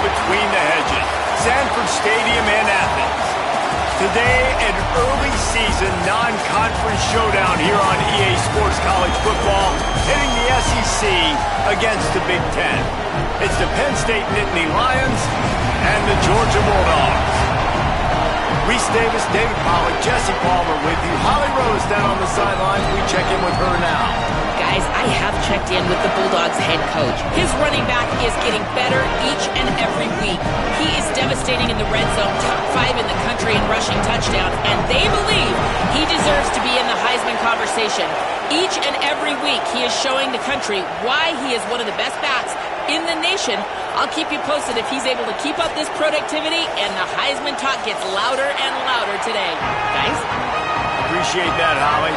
Between the hedges, Sanford Stadium in Athens. Today, an early season non-conference showdown here on EA Sports College Football, hitting the SEC against the Big Ten. It's the Penn State Nittany Lions and the Georgia Bulldogs. Reese Davis, David Pollack, Jesse Palmer with you. Holly Rose down on the sidelines. We check in with her now. Guys, I have checked in with the Bulldogs head coach. His running back is getting better each and every week. He is devastating in the red zone, top 5 in the country in rushing touchdowns, and they believe he deserves to be in the Heisman conversation. Each and every week, he is showing the country why he is one of the best backs in the nation. I'll keep you posted if he's able to keep up this productivity, and the Heisman talk gets louder and louder today. Guys? Appreciate that, Holly.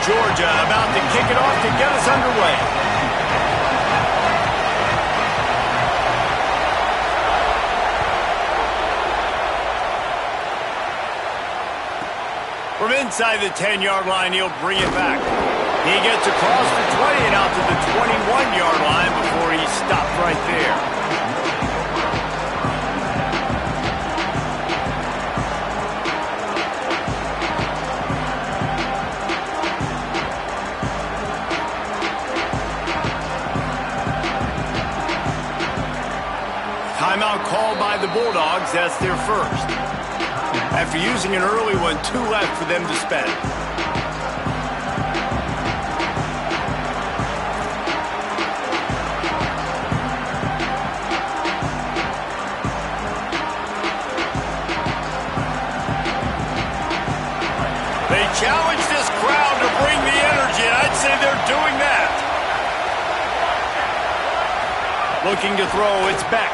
Georgia about to kick it off to get us underway. From inside the 10-yard line, he'll bring it back. He gets across the 20 and out to the 21-yard line before he stopped right there. Timeout called by the Bulldogs. That's their first. After using an early one, 2 left for them to spend. They challenge this crowd to bring the energy, and I'd say they're doing that. Looking to throw, it's Beck.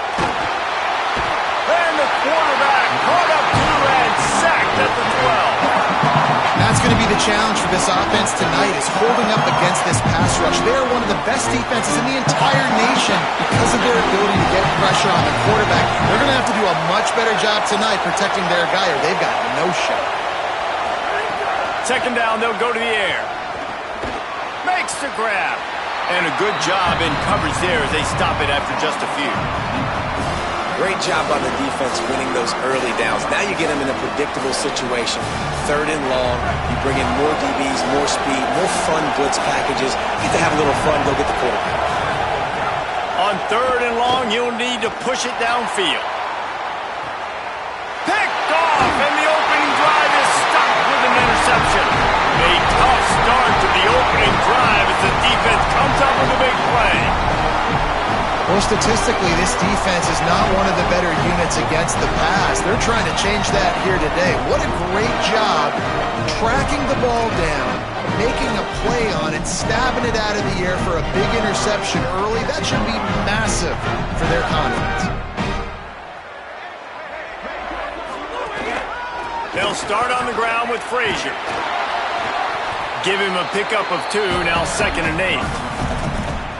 And the quarterback caught up to and sacked at the 12. That's going to be the challenge for this offense tonight, is holding up against this pass rush. They are one of the best defenses in the entire nation because of their ability to get pressure on the quarterback. They're going to have to do a much better job tonight protecting their guy, or they've got no shot. Second down, they'll go to the air. Makes the grab. And a good job in coverage there as they stop it after just a few. Great job by the defense winning those early downs. Now you get them in a predictable situation. 3rd and long, you bring in more DBs, more speed, more fun blitz packages. You get to have a little fun, go get the quarterback. On 3rd and long, you'll need to push it downfield. Picked off, and the opening drive is stopped with an interception. A tough start to the opening drive as the defense comes up with a big play. Well, statistically, this defense is not one of the better units against the pass. They're trying to change that here today. What a great job tracking the ball down, making a play on it, stabbing it out of the air for a big interception early. That should be massive for their confidence. They'll start on the ground with Frazier. Give him a pickup of 2, now 2nd and 8.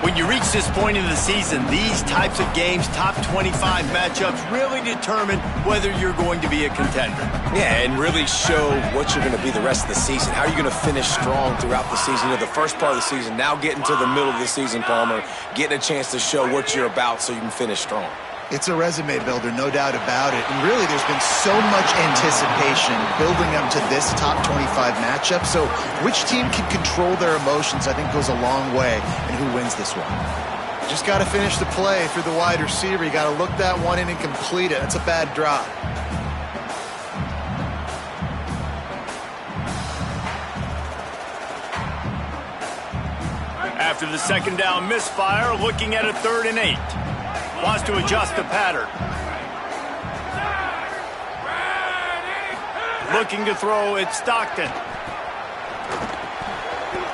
When you reach this point in the season, these types of games, top 25 matchups, really determine whether you're going to be a contender. Yeah, and really show what you're going to be the rest of the season. How are you going to finish strong throughout the season? The first part of the season, now getting to the middle of the season, Palmer, getting a chance to show what you're about so you can finish strong. It's a resume builder, no doubt about it. And really, there's been so much anticipation building up to this top 25 matchup. So which team can control their emotions, I think, goes a long way in who wins this one. Just got to finish the play through the wide receiver. You got to look that one in and complete it. That's a bad drop. After the second down misfire, looking at a 3rd and 8. Wants to adjust the pattern. Looking to throw, it's Stockton.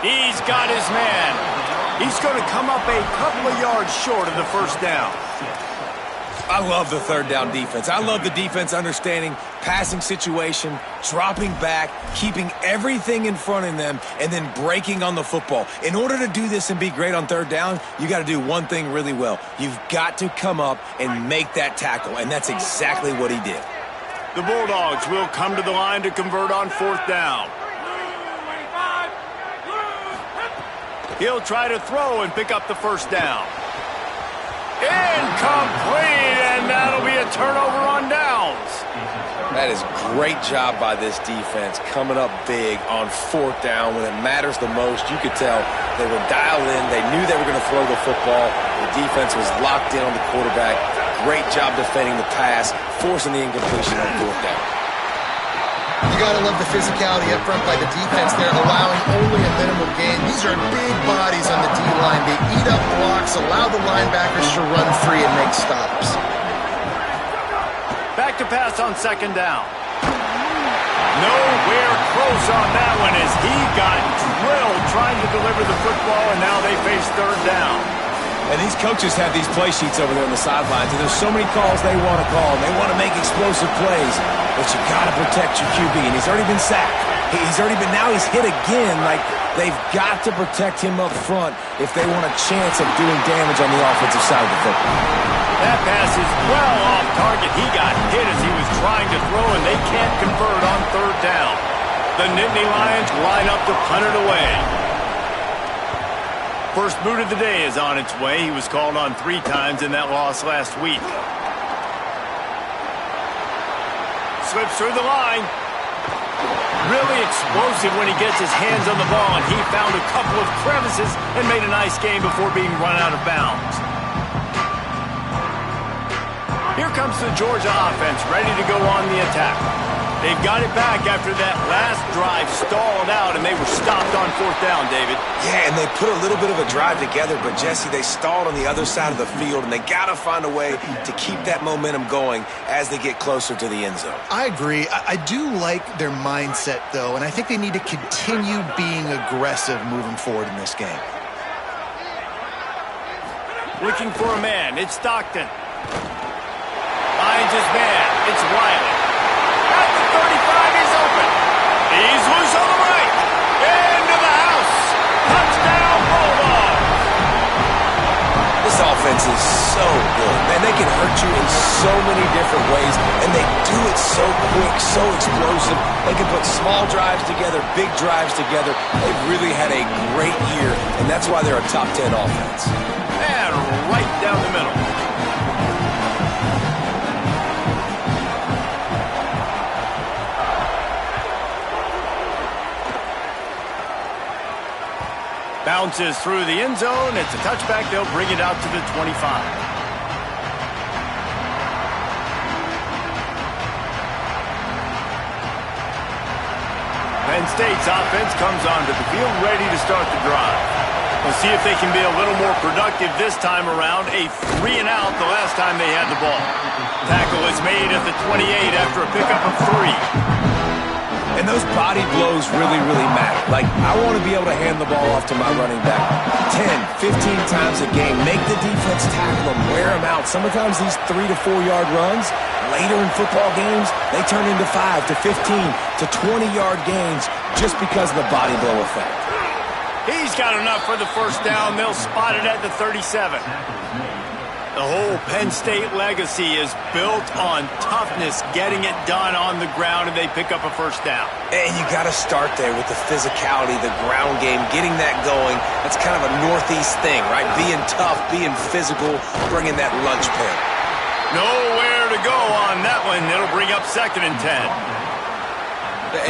He's got his man. He's going to come up a couple of yards short of the first down. I love the 3rd down defense. I love the defense understanding passing situation, dropping back, keeping everything in front of them, and then breaking on the football. In order to do this and be great on 3rd down, you got to do one thing really well. You've got to come up and make that tackle, and that's exactly what he did. The Bulldogs will come to the line to convert on 4th down. He'll try to throw and pick up the first down. Incomplete, and that'll be a turnover on downs. That is great job by this defense, coming up big on 4th down when it matters the most. You could tell they were dialed in. They knew they were going to throw the football. The defense was locked in on the quarterback. Great job defending the pass, forcing the incompletion on 4th down. You got to love the physicality up front by the defense there, allowing only a minimum gain. These are big bodies on the D-line. They eat up blocks, allow the linebackers to run free and make stops. Back to pass on 2nd down. Nowhere close on that one as he got drilled trying to deliver the football, and now they face 3rd down. And these coaches have these play sheets over there on the sidelines, and there's so many calls they want to call, and they want to make explosive plays, but you got to protect your QB, and he's already been sacked. Now he's hit again. Like, they've got to protect him up front if they want a chance of doing damage on the offensive side of the football. That pass is well off target. He got hit as he was trying to throw, and they can't convert on 3rd down. The Nittany Lions line up to punt it away. First boot of the day is on its way. He was called on 3 times in that loss last week. Slips through the line. Really explosive when he gets his hands on the ball, and he found a couple of crevices and made a nice game before being run out of bounds. Here comes the Georgia offense, ready to go on the attack. They've got it back after that last drive stalled out, and they were stopped on 4th down, David. Yeah, and they put a little bit of a drive together, but, Jesse, they stalled on the other side of the field, and they got to find a way to keep that momentum going as they get closer to the end zone. I agree. I do like their mindset, though, and I think they need to continue being aggressive moving forward in this game. Looking for a man. It's Stockton. Finds his man. It's Wiley. At the 35, he's open. He's loose on the right. Into the house. Touchdown, Bulldogs. This offense is so good. Man, they can hurt you in so many different ways, and they do it so quick, so explosive. They can put small drives together, big drives together. They've really had a great year, and that's why they're a top 10 offense. And right down the middle. Bounces through the end zone. It's a touchback. They'll bring it out to the 25. Penn State's offense comes onto the field ready to start the drive. We'll see if they can be a little more productive this time around. A 3-and-out the last time they had the ball. Tackle is made at the 28 after a pickup of 3. And those body blows really, really matter. Like, I want to be able to hand the ball off to my running back 10, 15 times a game. Make the defense tackle them, wear them out. Sometimes these 3 to 4 yard runs, later in football games, they turn into 5 to 15 to 20 yard gains just because of the body blow effect. He's got enough for the first down. They'll spot it at the 37. The whole Penn State legacy is built on toughness, getting it done on the ground, and they pick up a first down. And you got to start there with the physicality, the ground game, getting that going. That's kind of a Northeast thing, right? Being tough, being physical, bringing that lunch pail. Nowhere to go on that one. It'll bring up 2nd and 10.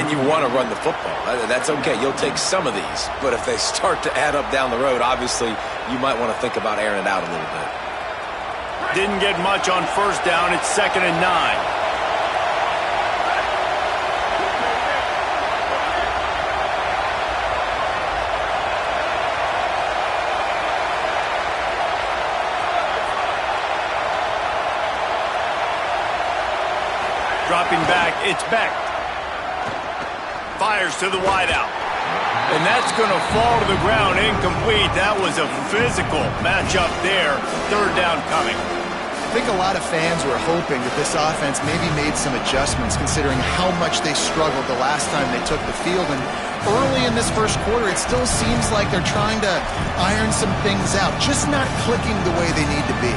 And you want to run the football. That's okay. You'll take some of these. But if they start to add up down the road, obviously you might want to think about airing it out a little bit. Didn't get much on first down. It's 2nd and 9. Dropping back, it's Beck. Fires to the wideout. And that's going to fall to the ground incomplete. That was a physical matchup there. 3rd down coming. I think a lot of fans were hoping that this offense maybe made some adjustments considering how much they struggled the last time they took the field. And early in this first quarter, it still seems like they're trying to iron some things out, just not clicking the way they need to be.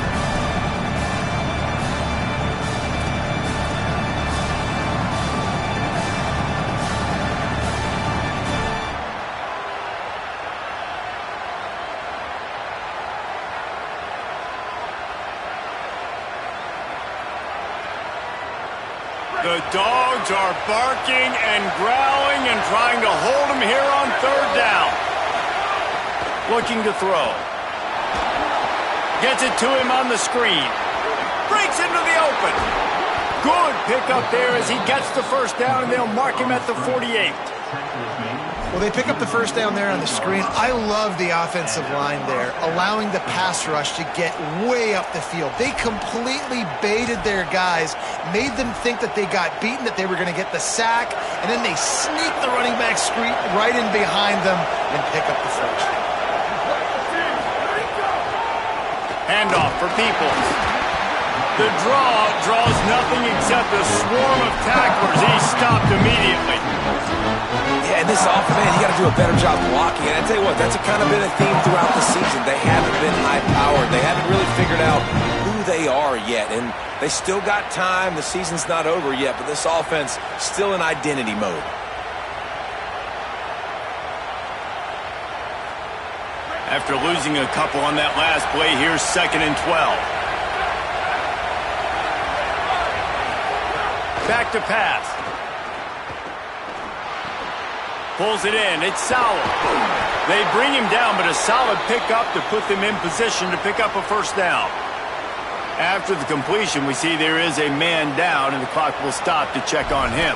The Dogs are barking and growling and trying to hold him here on 3rd down. Looking to throw. Gets it to him on the screen. Breaks into the open. Good pickup there as he gets the first down, and they'll mark him at the 48. Well, they pick up the first down there on the screen. I love the offensive line there, allowing the pass rush to get way up the field. They completely baited their guys, made them think that they got beaten, that they were going to get the sack, and then they sneak the running back screen right in behind them and pick up the first. Handoff for Peoples. The draw draws nothing except a swarm of tacklers. He's stopped immediately. Yeah, and this offense, man, you got to do a better job blocking. And I tell you what, that's kind of been a theme throughout the season. They haven't been high-powered. They haven't really figured out who they are yet. And they still got time. The season's not over yet, but this offense still in identity mode. After losing a couple on that last play, here's 2nd and 12. Back to pass. Pulls it in. It's Sowell. They bring him down, but a solid pickup to put them in position to pick up a first down. After the completion, we see there is a man down, and the clock will stop to check on him.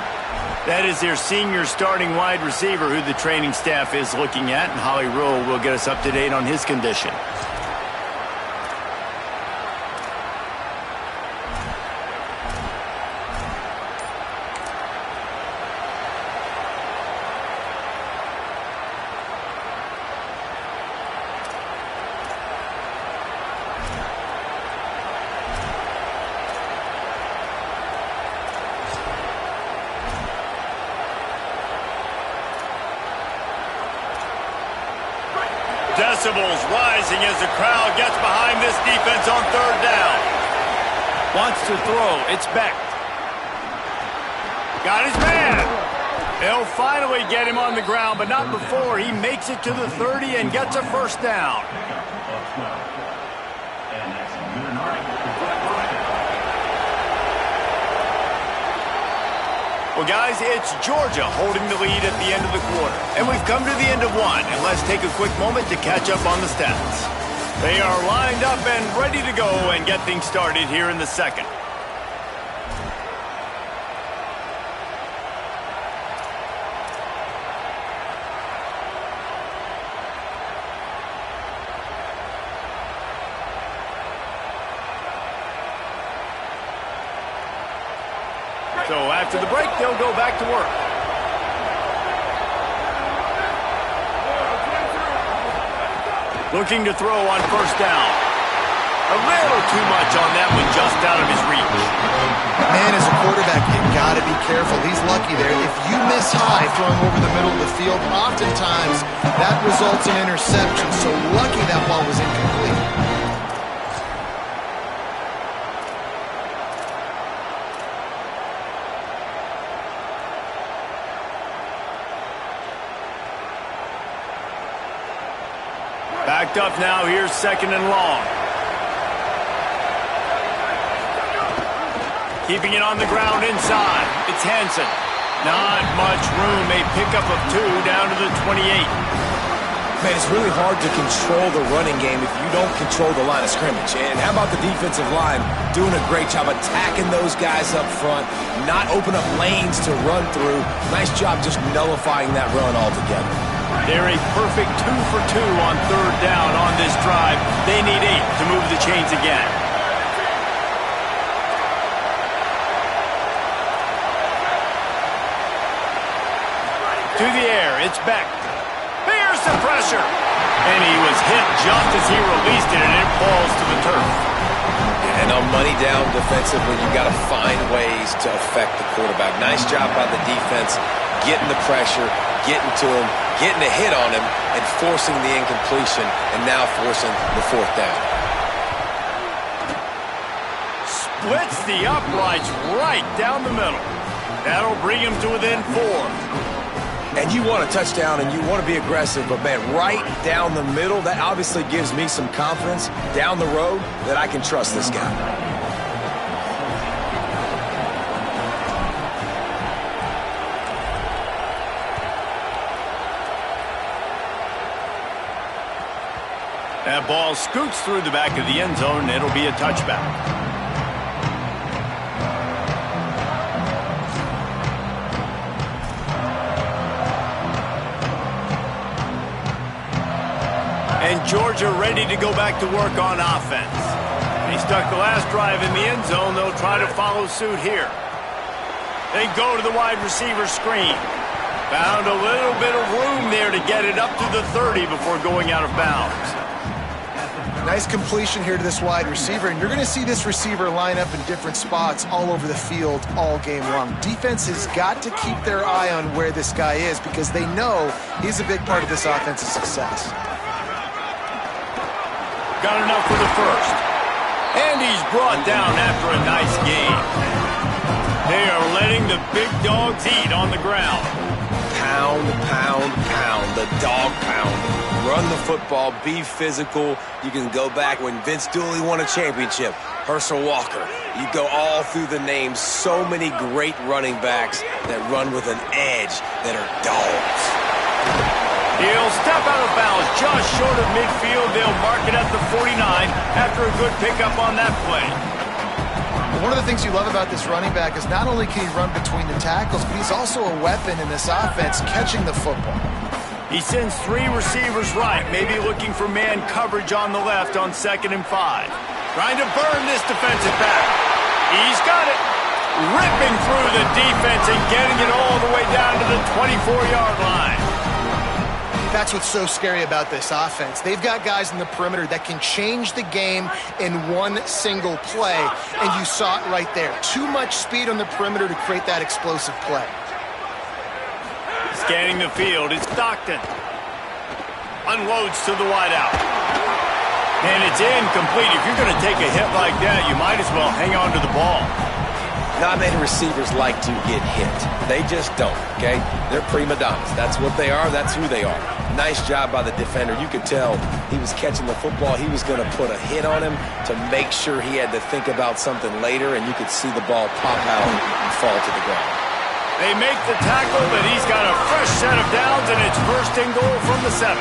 That is their senior starting wide receiver who the training staff is looking at, and Holly Rowe will get us up to date on his condition. Decibels rising as the crowd gets behind this defense on 3rd down. Wants to throw. It's Beck. Got his man. They'll finally get him on the ground, but not before he makes it to the 30 and gets a first down. Well, guys, it's Georgia holding the lead at the end of the quarter. And we've come to the end of one. And let's take a quick moment to catch up on the stats. They are lined up and ready to go and get things started here in the second. So after the break, they'll go back to work. Looking to throw on first down. A little too much on that one, just out of his reach. Man, as a quarterback, you got to be careful. He's lucky there. If you miss high throwing over the middle of the field, oftentimes that results in interception. So lucky that ball was incomplete. Backed up now, here's 2nd and long. Keeping it on the ground inside. It's Hansen. Not much room. A pickup of 2 down to the 28. Man, it's really hard to control the running game if you don't control the line of scrimmage. And how about the defensive line doing a great job attacking those guys up front, not open up lanes to run through. Nice job just nullifying that run altogether. They're a perfect 2 for 2 on 3rd down on this drive. They need 8 to move the chains again. To the air, it's Beck. Here's the pressure. And he was hit just as he released it, and it falls to the turf. And on money down defensively, you got to find ways to affect the quarterback. Nice job by the defense, getting the pressure, getting to him, getting a hit on him, and forcing the incompletion, and now forcing the 4th down. Splits the uprights right down the middle. That'll bring him to within 4. And you want a touchdown and you want to be aggressive, but man, right down the middle, that obviously gives me some confidence down the road that I can trust this guy. That ball scoots through the back of the end zone, and it'll be a touchback. And Georgia ready to go back to work on offense. They stuck the last drive in the end zone. They'll try to follow suit here. They go to the wide receiver screen. Found a little bit of room there to get it up to the 30 before going out of bounds. Nice completion here to this wide receiver, and you're going to see this receiver line up in different spots all over the field all game long. Defense has got to keep their eye on where this guy is because they know he's a big part of this offense's success. Got enough for the first. And he's brought down after a nice game. They are letting the big dogs eat on the ground. Pound, pound, pound. The dog pound. Run the football. Be physical. You can go back when Vince Dooley won a championship. Herschel Walker. You go all through the names. So many great running backs that run with an edge that are dogs. He'll step out of bounds just short of midfield. They'll mark it at the 49 after a good pickup on that play. One of the things you love about this running back is not only can he run between the tackles, but he's also a weapon in this offense catching the football. He sends 3 receivers right, maybe looking for man coverage on the left on 2nd and 5. Trying to burn this defensive back. He's got it. Ripping through the defense and getting it all the way down to the 24-yard line. That's what's so scary about this offense. They've got guys in the perimeter that can change the game in one single play, and you saw it right there. Too much speed on the perimeter to create that explosive play. Scanning the field, it's Stockton. Unloads to the wideout. And it's incomplete. If you're going to take a hit like that, you might as well hang on to the ball. Not many receivers like to get hit. They just don't, okay? They're prima donnas. That's what they are. That's who they are. Nice job by the defender. You could tell he was catching the football. He was going to put a hit on him to make sure he had to think about something later, and you could see the ball pop out and fall to the ground. They make the tackle, but he's got a fresh set of downs, and it's 1st and goal from the 7.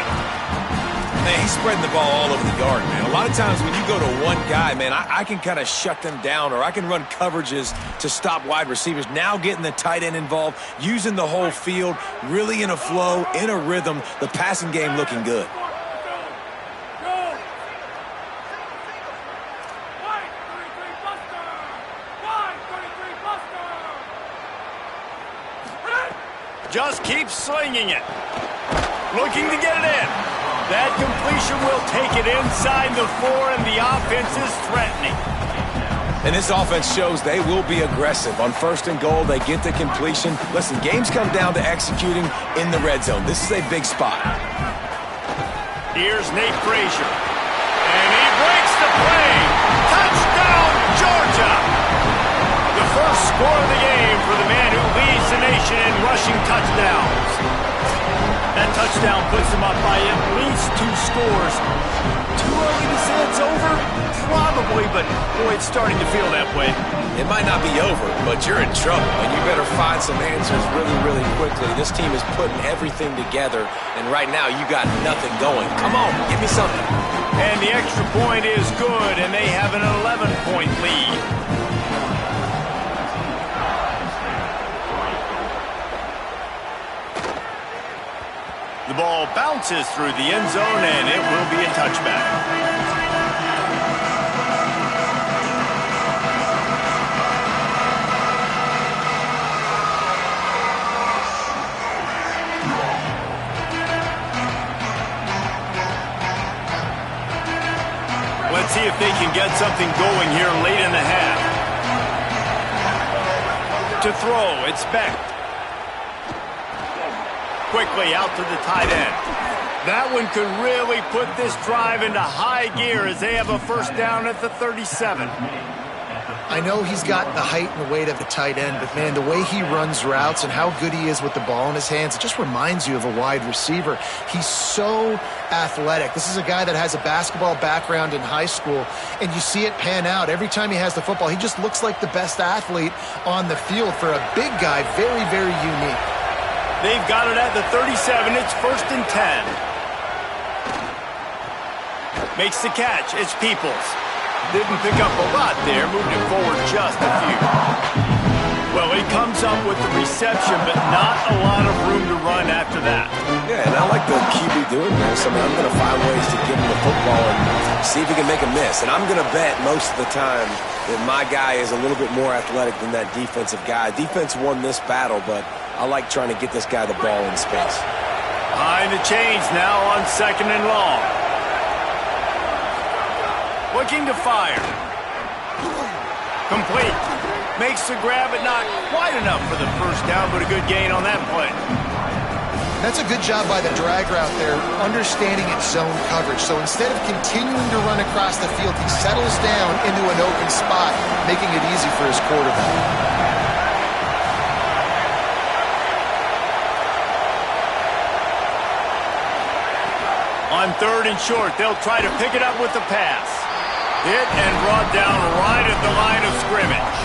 Man, he's spreading the ball all over the yard, man. A lot of times when you go to one guy, man, I can kind of shut them down, or I can run coverages to stop wide receivers. Now getting the tight end involved, using the whole field, really in a flow, in a rhythm, the passing game looking good. Just keep slinging it. Looking to get it in. That completion will take it inside the 4, and the offense is threatening. And this offense shows they will be aggressive. On 1st and goal, they get the completion. Listen, games come down to executing in the red zone. This is a big spot. Here's Nate Frazier. And he breaks the play. Touchdown, Georgia! The first score of the game for the man who leads the nation in rushing touchdowns. That touchdown puts them up by at least 2 scores. Too early to say it's over? Probably, but boy, it's starting to feel that way. It might not be over, but you're in trouble, and you better find some answers really, really quickly. This team is putting everything together, and right now you got nothing going. Come on, give me something. And the extra point is good, and they have an 11-point lead. The ball bounces through the end zone, and it will be a touchback. Let's see if they can get something going here late in the half. To throw, it's Beck. Quickly out to the tight end. That one could really put this drive into high gear as they have a first down at the 37. I know he's got the height and the weight of the tight end, but man, the way he runs routes and how good he is with the ball in his hands, it just reminds you of a wide receiver. He's so athletic. This is a guy that has a basketball background in high school, and you see it pan out. Every time he has the football, he just looks like the best athlete on the field. For a big guy, very, very unique. They've got it at the 37. It's 1st and 10. Makes the catch. It's Peoples. Didn't pick up a lot there. Moved it forward just a few. Well, he comes up with the reception, but not a lot of room to run after that. Yeah, and I like the QB doing this. I mean, I'm going to find ways to give him the football and see if he can make a miss. And I'm going to bet most of the time that my guy is a little bit more athletic than that defensive guy. Defense won this battle, but I like trying to get this guy the ball in space. Behind the chains now on 2nd and long. Looking to fire. Complete. Makes the grab, but not quite enough for the first down, but a good gain on that play. That's a good job by the drag route there, understanding its zone coverage. So instead of continuing to run across the field, he settles down into an open spot, making it easy for his quarterback. On 3rd and short, they'll try to pick it up with the pass. Hit and brought down right at the line of scrimmage.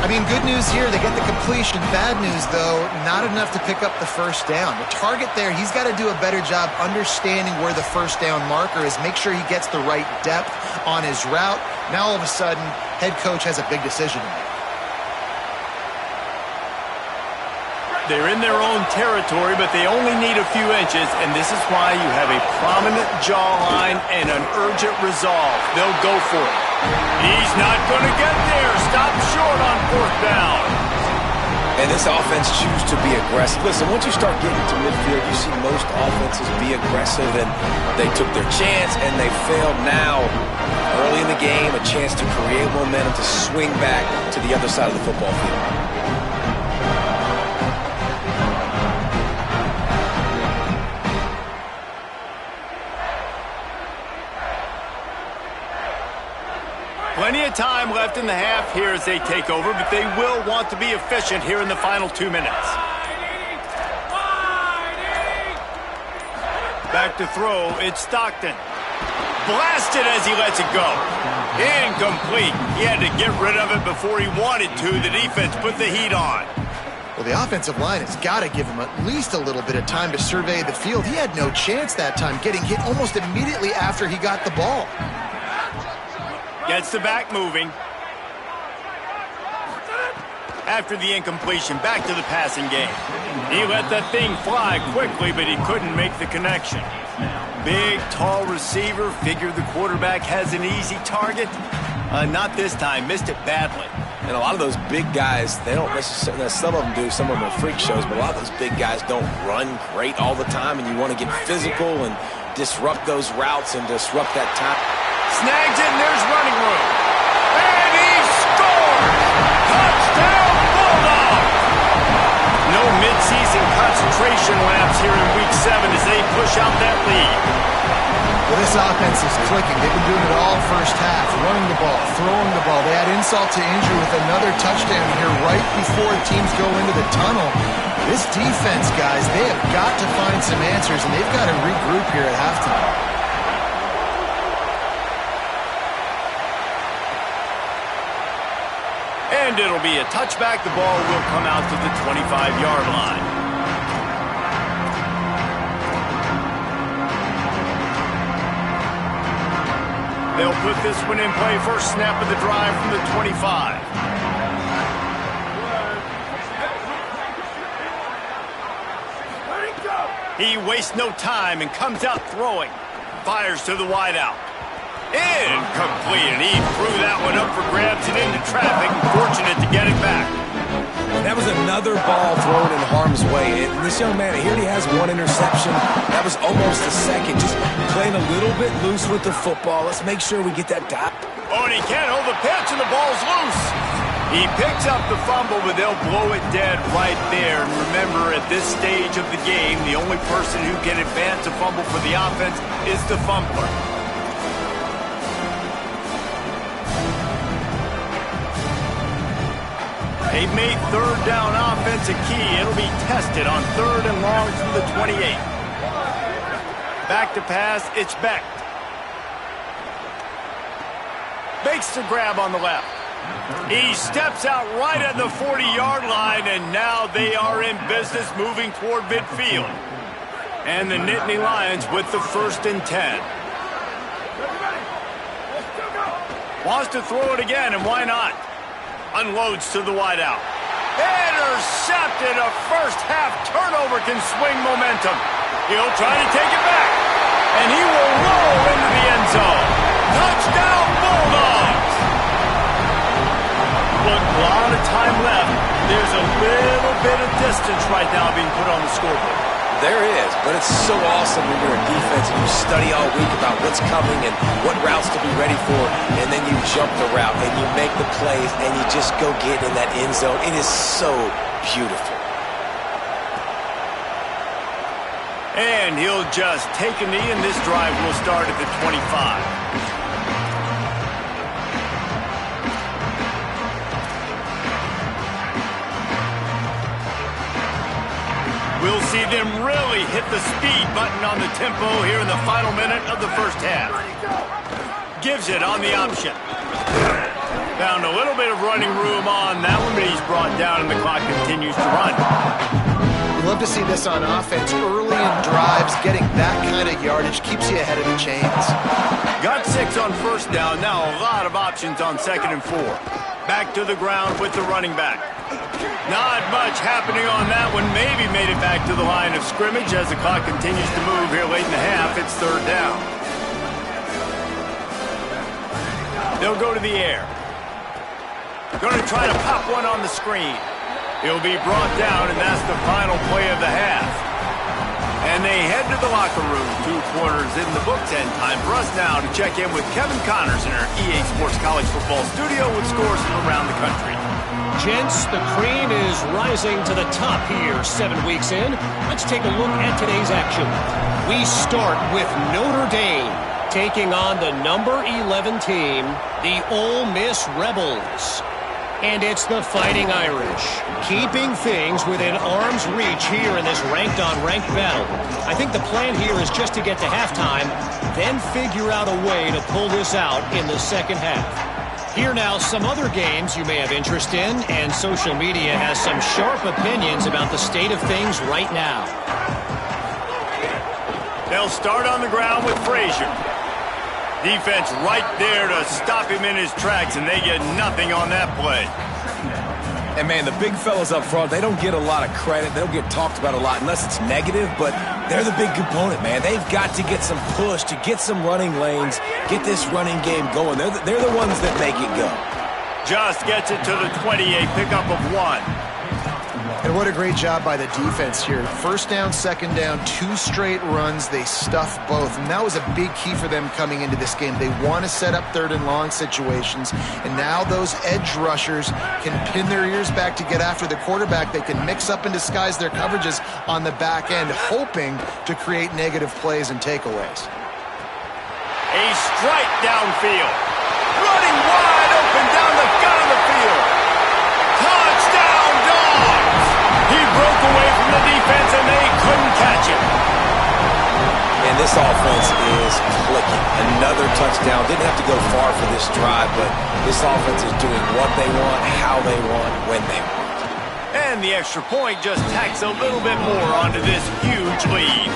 I mean, good news here, they get the completion. Bad news, though, not enough to pick up the first down. The target there, he's got to do a better job understanding where the first down marker is, make sure he gets the right depth on his route. Now, all of a sudden, head coach has a big decision to make. They're in their own territory, but they only need a few inches, and this is why you have a prominent jawline and an urgent resolve. They'll go for it. He's not going to get there. Stop short on 4th down. And this offense chooses to be aggressive. Listen, once you start getting to midfield, you see most offenses be aggressive, and they took their chance, and they failed now. Early in the game, a chance to create momentum, to swing back to the other side of the football field. Plenty of time left in the half here as they take over, but they will want to be efficient here in the final 2 minutes. Back to throw, it's Stockton. Blasted as he lets it go. Incomplete. He had to get rid of it before he wanted to. The defense put the heat on. Well, the offensive line has got to give him at least a little bit of time to survey the field. He had no chance that time, getting hit almost immediately after he got the ball. Gets the back moving. After the incompletion, back to the passing game. He let that thing fly quickly, but he couldn't make the connection. Big, tall receiver. Figured the quarterback has an easy target. Not this time. Missed it badly. And a lot of those big guys, they don't necessarily, some of them do, some of them are freak shows, but a lot of those big guys don't run great all the time, and you want to get physical and disrupt those routes and disrupt that time. Snags it, and there's running room. And he scores! Touchdown, Bulldogs! No midseason concentration laps here in Week 7 as they push out that lead. Well, this offense is clicking. They've been doing it all first half, running the ball, throwing the ball. They add insult to injury with another touchdown here right before teams go into the tunnel. This defense, guys, they have got to find some answers, and they've got to regroup here at halftime. And it'll be a touchback. The ball will come out to the 25-yard line. They'll put this one in play. First snap of the drive from the 25. He wastes no time and comes out throwing. Fires to the wideout. Incomplete, and he threw that one up for grabs and into traffic. Fortunate to get it back. That was another ball thrown in harm's way. And this young man, here he has one interception. That was almost a second. Just playing a little bit loose with the football. Let's make sure we get that dot. Oh, and he can't hold the pitch, and the ball's loose. He picks up the fumble, but they'll blow it dead right there. And remember, at this stage of the game, the only person who can advance a fumble for the offense is the fumbler. They've made third down offense a key. It'll be tested on 3rd and long from the 28. Back to pass, it's Becht. Makes the grab on the left. He steps out right at the 40-yard line, and now they are in business moving toward midfield. And the Nittany Lions with the 1st and 10. Wants to throw it again, and why not? Unloads to the wideout. Intercepted. A first-half turnover can swing momentum. He'll try to take it back, and he will roll into the end zone. Touchdown, Bulldogs! Look, a lot of time left. There's a little bit of distance right now being put on the scoreboard. There is, but it's so awesome when you're in defense and you study all week about what's coming and what routes to be ready for, and then you jump the route and you make the plays and you just go get in that end zone. It is so beautiful. And he'll just take a knee, and this drive will start at the 25. We'll see them really hit the speed button on the tempo here in the final minute of the first half. Gives it on the option. Found a little bit of running room on that one, but he's brought down and the clock continues to run. We love to see this on offense early in drives. Getting that kind of yardage keeps you ahead of the chains. Got 6 on first down. Now a lot of options on 2nd and 4. Back to the ground with the running back. Not much happening on that one. Maybe made it back to the line of scrimmage as the clock continues to move here late in the half. It's 3rd down. They'll go to the air. Going to try to pop one on the screen. He'll be brought down, and that's the final play of the half. And they head to the locker room. 2 quarters in the books, and time for us now to check in with Kevin Connors in our EA Sports College Football studio with scores from around the country. Gents, the cream is rising to the top here 7 weeks in. Let's take a look at today's action. We start with Notre Dame taking on the number 11 team, the Ole Miss Rebels. And it's the Fighting Irish, keeping things within arm's reach here in this ranked-on-ranked battle. I think the plan here is just to get to halftime, then figure out a way to pull this out in the second half. Here now, some other games you may have interest in, and social media has some sharp opinions about the state of things right now. They'll start on the ground with Frazier. Defense right there to stop him in his tracks, and they get nothing on that play. And, man, the big fellas up front, they don't get a lot of credit. They don't get talked about a lot unless it's negative, but they're the big component, man. They've got to get some push, to get some running lanes, get this running game going. They're the ones that make it go. Just gets it to the 28, pickup of 1. And what a great job by the defense here. First down, second down, 2 straight runs. They stuffed both, and that was a big key for them coming into this game. They want to set up third and long situations, and now those edge rushers can pin their ears back to get after the quarterback. They can mix up and disguise their coverages on the back end, hoping to create negative plays and takeaways. A strike downfield. Running wide open down the gut of the field. Touchdown, Dogs! He broke away from the defense, and they couldn't catch him. And this offense is clicking. Another touchdown. Didn't have to go far for this drive, but this offense is doing what they want, how they want, when they want. And the extra point just tacks a little bit more onto this huge lead.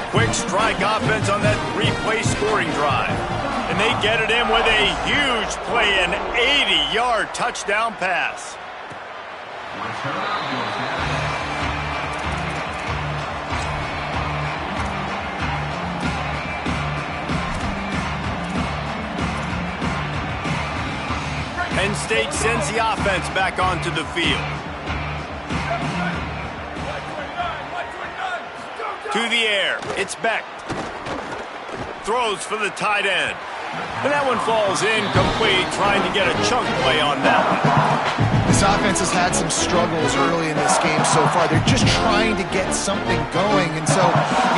Quick strike offense on that 3-play scoring drive. And they get it in with a huge play, an 80-yard touchdown pass. Penn State sends the offense back onto the field. To the air, it's Beck. Throws for the tight end. And that one falls incomplete, trying to get a chunk play on that one. This offense has had some struggles early in this game so far. They're just trying to get something going, and so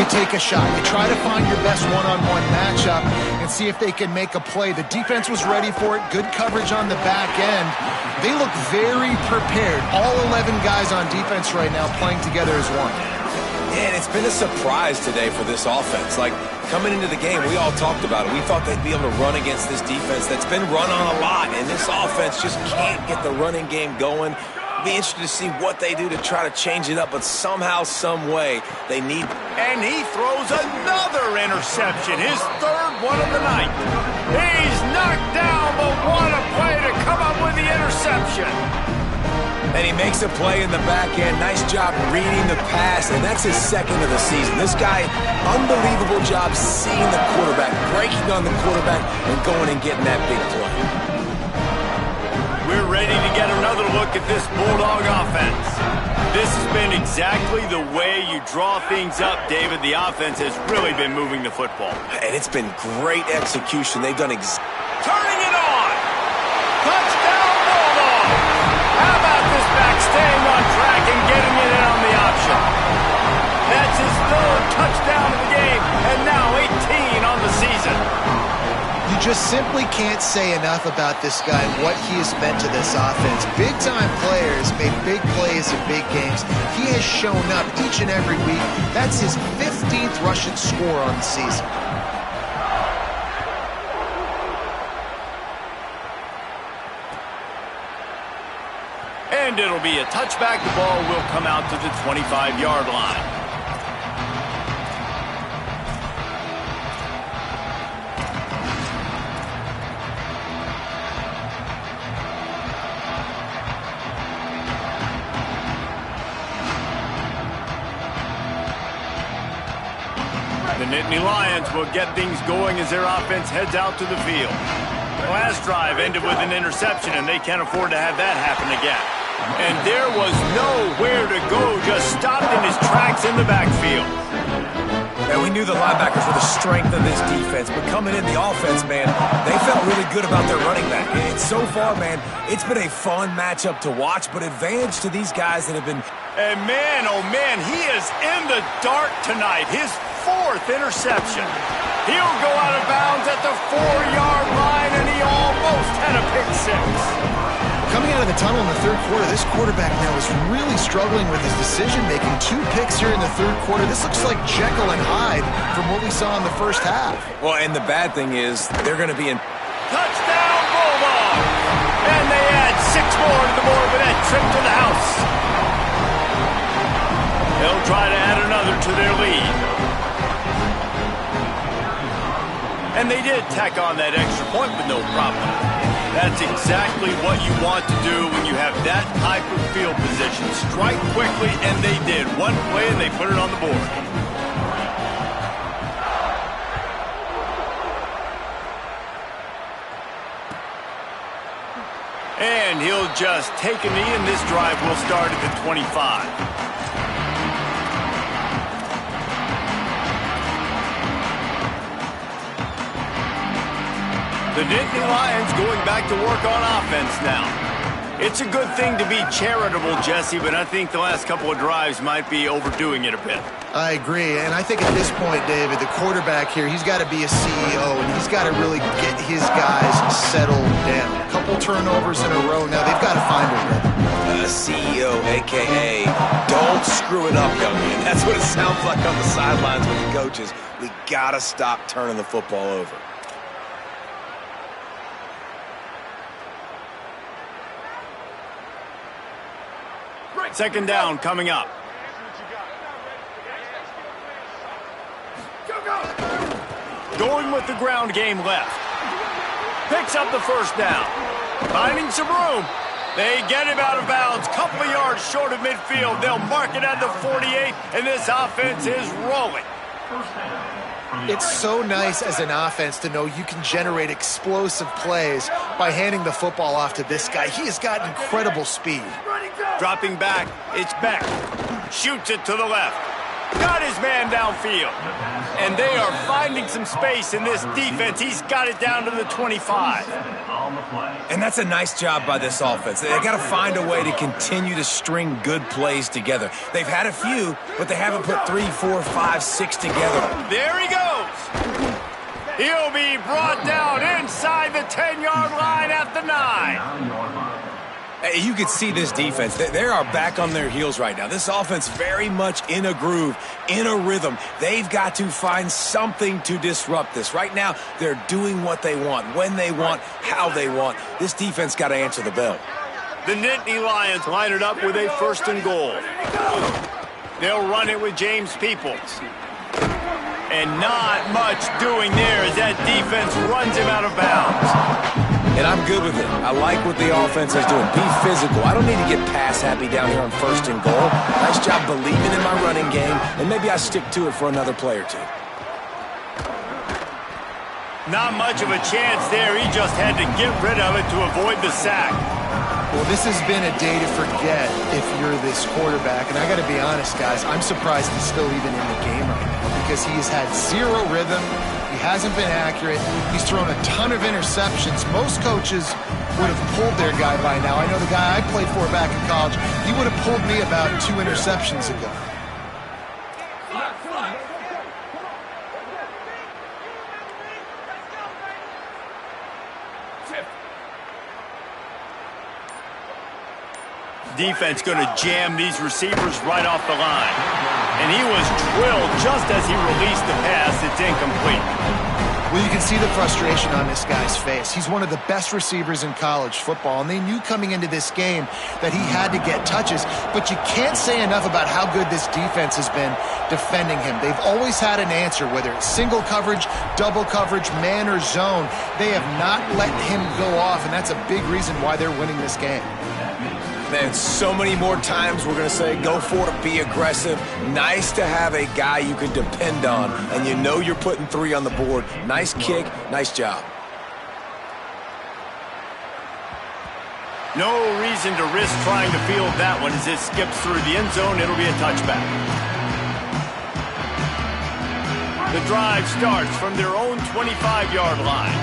you take a shot. You try to find your best one-on-one matchup and see if they can make a play. The defense was ready for it. Good coverage on the back end. They look very prepared. All 11 guys on defense right now playing together as one. And it's been a surprise today for this offense. Like, coming into the game, we all talked about it. We thought they'd be able to run against this defense that's been run on a lot, and this offense just can't get the running game going. Be interested to see what they do to try to change it up, but somehow, some way, they need... And he throws another interception, his third one of the night. He's knocked down, but what a play to come up with the interception. And he makes a play in the back end. Nice job reading the pass, and that's his second of the season. This guy, unbelievable job seeing the quarterback, breaking on the quarterback, and going and getting that big play. We're ready to get another look at this Bulldog offense. This has been exactly the way you draw things up, David. The offense has really been moving the football. And it's been great execution. They've done turning it on! Touchdown, Bulldog! How about this back staying on track and getting it in on the option? That's his third touchdown of the game, and now 18 on the season. You just simply can't say enough about this guy and what he has meant to this offense. Big-time players made big plays in big games. He has shown up each and every week. That's his 15th rushing score on the season. And it'll be a touchback. The ball will come out to the 25-yard line. The Nittany Lions will get things going as their offense heads out to the field. The last drive ended with an interception, and they can't afford to have that happen again. And there was nowhere to go, just stopped in his tracks in the backfield. And we knew the linebackers were the strength of this defense, but coming in the offense, man, they felt really good about their running back. And so far, man, it's been a fun matchup to watch, but advantage to these guys that have been... And man, oh man, he is in the dark tonight. His fourth interception. He'll go out of bounds at the 4-yard line, and he almost had a pick six. Coming out of the tunnel in the third quarter, this quarterback now is really struggling with his decision-making. 2 picks here in the third quarter. This looks like Jekyll and Hyde from what we saw in the first half. Well, and the bad thing is they're going to be in... Touchdown, Bulldogs! And they add 6 more to the board with that trip to the house. They'll try to add another to their lead. And they did tack on that extra point with no problem. That's exactly what you want to do when you have that type of field position. Strike quickly, and they did. One play, and they put it on the board. just take a knee, and this drive will start at the 25. The Nittany Lions going back to work on offense now. It's a good thing to be charitable, Jesse, but I think the last couple of drives might be overdoing it a bit. I agree, and I think at this point, David, the quarterback here, he's got to be a CEO, and he's got to really get his guys settled down. A couple turnovers in a row now. They've got to find a rhythm. CEO, a.k.a. don't screw it up, young man. That's what it sounds like on the sidelines with the coaches. We got to stop turning the football over. Second down coming up. Going with the ground game left. Picks up the first down. Finding some room. They get him out of bounds. Couple of yards short of midfield. They'll mark it at the 48, and this offense is rolling. It's so nice as an offense to know you can generate explosive plays by handing the football off to this guy. He has got incredible speed. Dropping back, it's Beck. Shoots it to the left. Got his man downfield. And they are finding some space in this defense. He's got it down to the 25. And that's a nice job by this offense. They've got to find a way to continue to string good plays together. They've had a few, but they haven't put 3, 4, 5, 6 together. There he goes. He'll be brought down inside the 10-yard line at the 9. You can see this defense. They are back on their heels right now. This offense very much in a groove, in a rhythm. They've got to find something to disrupt this. Right now, they're doing what they want, when they want, how they want. This defense got to answer the bell. The Nittany Lions line it up with a 1st and goal. They'll run it with James Peoples. And not much doing there as that defense runs him out of bounds. And I'm good with it. I like what the offense is doing. Be physical. I don't need to get pass happy down here on 1st and goal. Nice job believing in my running game, and maybe I stick to it for another play or two. Not much of a chance there. He just had to get rid of it to avoid the sack. Well, this has been a day to forget if you're this quarterback. And I got to be honest, guys, I'm surprised he's still even in the game right now because he has had zero rhythm. He hasn't been accurate. He's thrown a ton of interceptions. Most coaches would have pulled their guy by now. I know the guy I played for back in college, he would have pulled me about 2 interceptions ago. Defense going to jam these receivers right off the line. And he was drilled just as he released the pass. It's incomplete. Well, you can see the frustration on this guy's face. He's one of the best receivers in college football, and they knew coming into this game that he had to get touches. But you can't say enough about how good this defense has been defending him. They've always had an answer, whether it's single coverage, double coverage, man or zone. They have not let him go off, and that's a big reason why they're winning this game. Man, so many more times we're going to say go for it, be aggressive. Nice to have a guy you can depend on, and you know you're putting 3 on the board. Nice kick, nice job. No reason to risk trying to field that one as it skips through the end zone. It'll be a touchback. The drive starts from their own 25-yard line.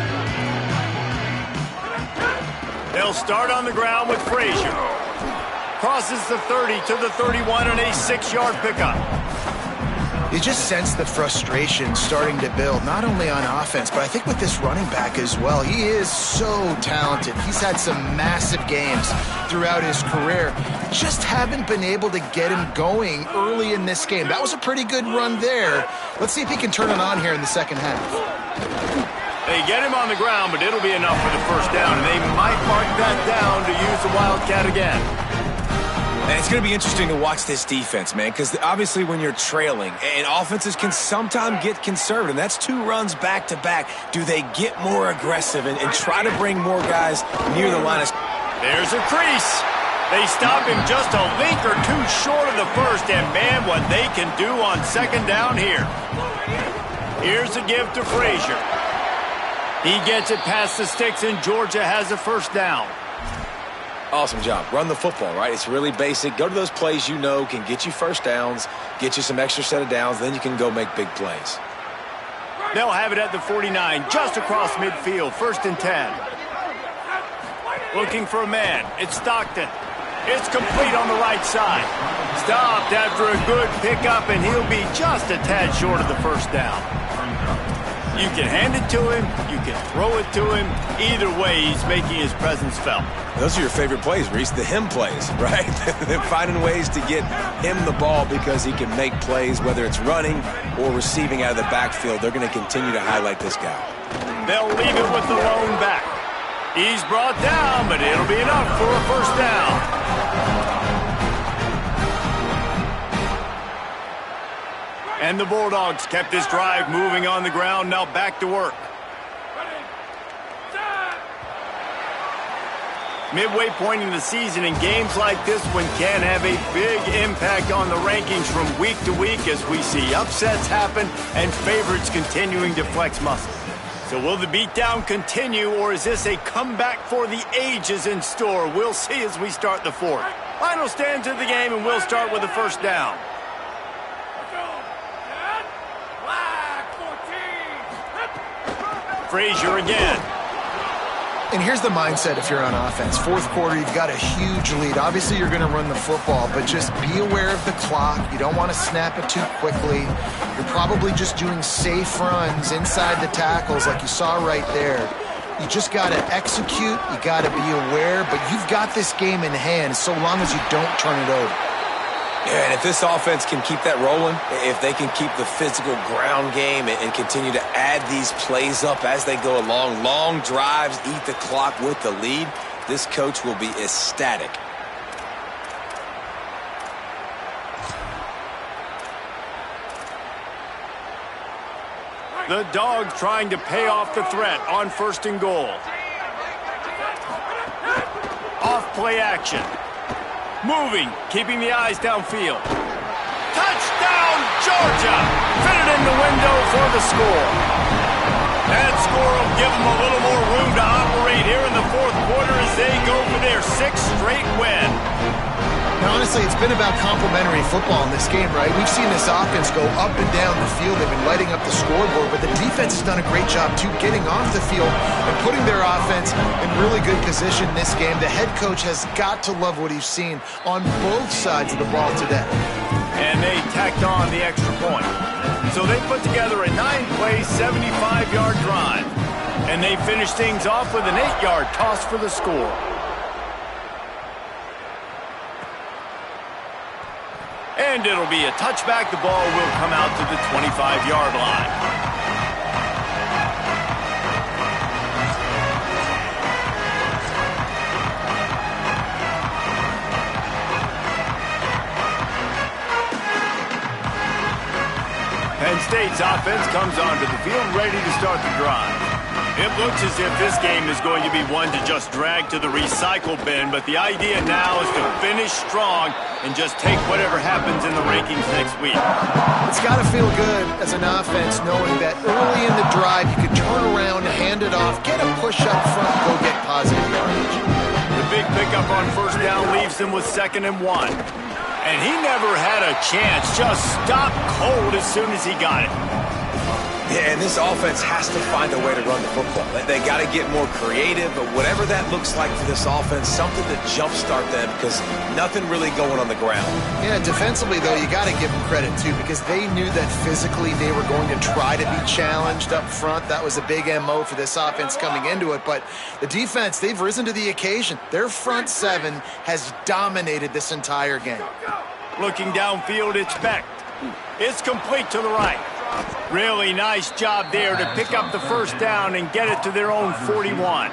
They'll start on the ground with Frazier. Crosses the 30 to the 31 on a 6-yard pickup. You just sense the frustration starting to build, not only on offense, but I think with this running back as well. He is so talented. He's had some massive games throughout his career. Just haven't been able to get him going early in this game. That was a pretty good run there. Let's see if he can turn it on here in the second half. They get him on the ground, but it'll be enough for the first down, and they might mark that down to use the Wildcat again. And it's going to be interesting to watch this defense, man, because obviously when you're trailing, and offenses can sometimes get conservative. That's 2 runs back-to-back. Do they get more aggressive and try to bring more guys near the line of... There's a crease. They stop him just a link or 2 short of the first, and man, what they can do on second down here. Here's a give to Frazier. He gets it past the sticks, and Georgia has a first down. Awesome job. Run the football, right? It's really basic. Go to those plays you know can get you first downs, get you some extra set of downs, then you can go make big plays. They'll have it at the 49, just across midfield, 1st and 10. Looking for a man. It's Stockton. It's complete on the right side. Stopped after a good pickup, and he'll be just a tad short of the first down. You can hand it to him. You can throw it to him. Either way, he's making his presence felt. Those are your favorite plays, Reese, the him plays, right? They're finding ways to get him the ball because he can make plays, whether it's running or receiving out of the backfield. They're going to continue to highlight this guy. They'll leave it with the lone back. He's brought down, but it'll be enough for a first down. And the Bulldogs kept this drive moving on the ground, now back to work. Midway point in the season, and games like this one can have a big impact on the rankings from week to week as we see upsets happen and favorites continuing to flex muscle. So will the beatdown continue, or is this a comeback for the ages in store? We'll see as we start the fourth. Final stands of the game, and we'll start with the first down. Frazier again. And here's the mindset if you're on offense. Fourth quarter, you've got a huge lead. Obviously, you're going to run the football, but just be aware of the clock. You don't want to snap it too quickly. You're probably just doing safe runs inside the tackles like you saw right there. You just got to execute. You got to be aware, but you've got this game in hand so long as you don't turn it over. Yeah, and if this offense can keep that rolling, if they can keep the physical ground game and continue to add these plays up as they go along, long drives, eat the clock with the lead, this coach will be ecstatic. The Dogs trying to pay off the threat on 1st and goal. Off play action. Moving, keeping the eyes downfield. Touchdown, Georgia! Fitted in the window for the score. That score will give them a little more room to operate here in the fourth quarter as they go for their 6th straight win. Now, honestly, it's been about complementary football in this game, right? We've seen this offense go up and down the field. They've been lighting up the scoreboard, but the defense has done a great job, too, getting off the field and putting their offense in really good position in this game. The head coach has got to love what he's seen on both sides of the ball today. And they tacked on the extra point. So they put together a 9-play, 75-yard drive. And they finished things off with an 8-yard toss for the score. And it'll be a touchback. The ball will come out to the 25-yard line. Penn State's offense comes onto the field ready to start the drive. It looks as if this game is going to be one to just drag to the recycle bin, but the idea now is to finish strong and just take whatever happens in the rankings next week. It's got to feel good as an offense knowing that early in the drive you can turn around, hand it off, get a push up front, go get positive yardage. The big pickup on 1st down leaves them with 2nd and 1. And he never had a chance, just stopped cold as soon as he got it. Yeah, and this offense has to find a way to run the football. They got to get more creative, but whatever that looks like for this offense, something to jumpstart them because nothing really going on the ground. Yeah, defensively, though, you got to give them credit, too, because they knew that physically they were going to try to be challenged up front. That was a big MO for this offense coming into it, but the defense, they've risen to the occasion. Their front 7 has dominated this entire game. Looking downfield, it's Beck. It's complete to the right. Really nice job there to pick up the 1st down and get it to their own 41.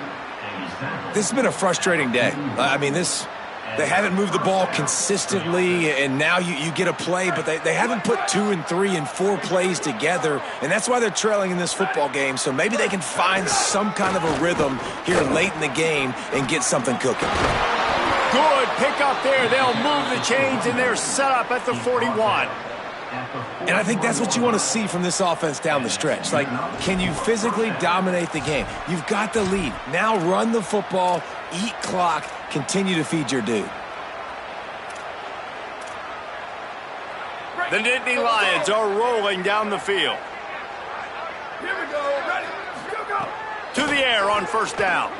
This has been a frustrating day. I mean, they haven't moved the ball consistently, and now you get a play, but they haven't put 2 and 3 and 4 plays together, and that's why they're trailing in this football game. So maybe they can find some kind of a rhythm here late in the game and get something cooking. Good pick up there. They'll move the chains, and they're set up at the 41. And I think that's what you want to see from this offense down the stretch. Like, can you physically dominate the game? You've got the lead. Now run the football, eat clock, continue to feed your dude. The Nittany Lions are rolling down the field. Here we go. Ready? Go. To the air on first down.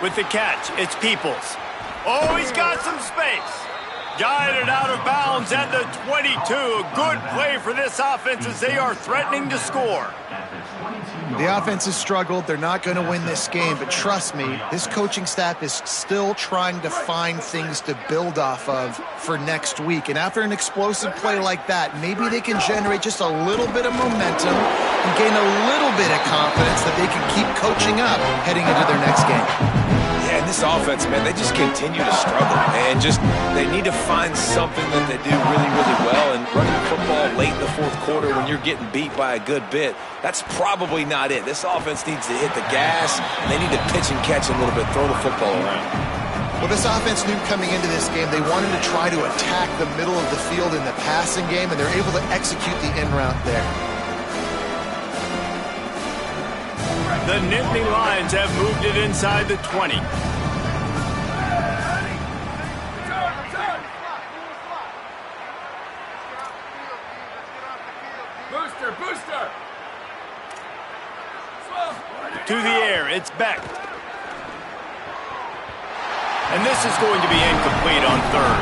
With the catch, it's Peoples. Oh, he's got some space. Guided out of bounds at the 22. A good play for this offense as they are threatening to score. The offense has struggled. They're not going to win this game, but trust me, this coaching staff is still trying to find things to build off of for next week. And after an explosive play like that, maybe they can generate just a little bit of momentum and gain a little bit of confidence that they can keep coaching up heading into their next game. Yeah, and this offense, man, they just continue to struggle, man. They need to find something that they do really, really well. And running the football late in the fourth quarter when you're getting beat by a good bit, that's probably not it. This offense needs to hit the gas, and they need to pitch and catch a little bit, throw the football around. Well, this offense knew coming into this game they wanted to try to attack the middle of the field in the passing game, and they're able to execute the in route there. The Nittany Lions have moved it inside the 20. Booster. To the air, it's Beck. And this is going to be incomplete on third.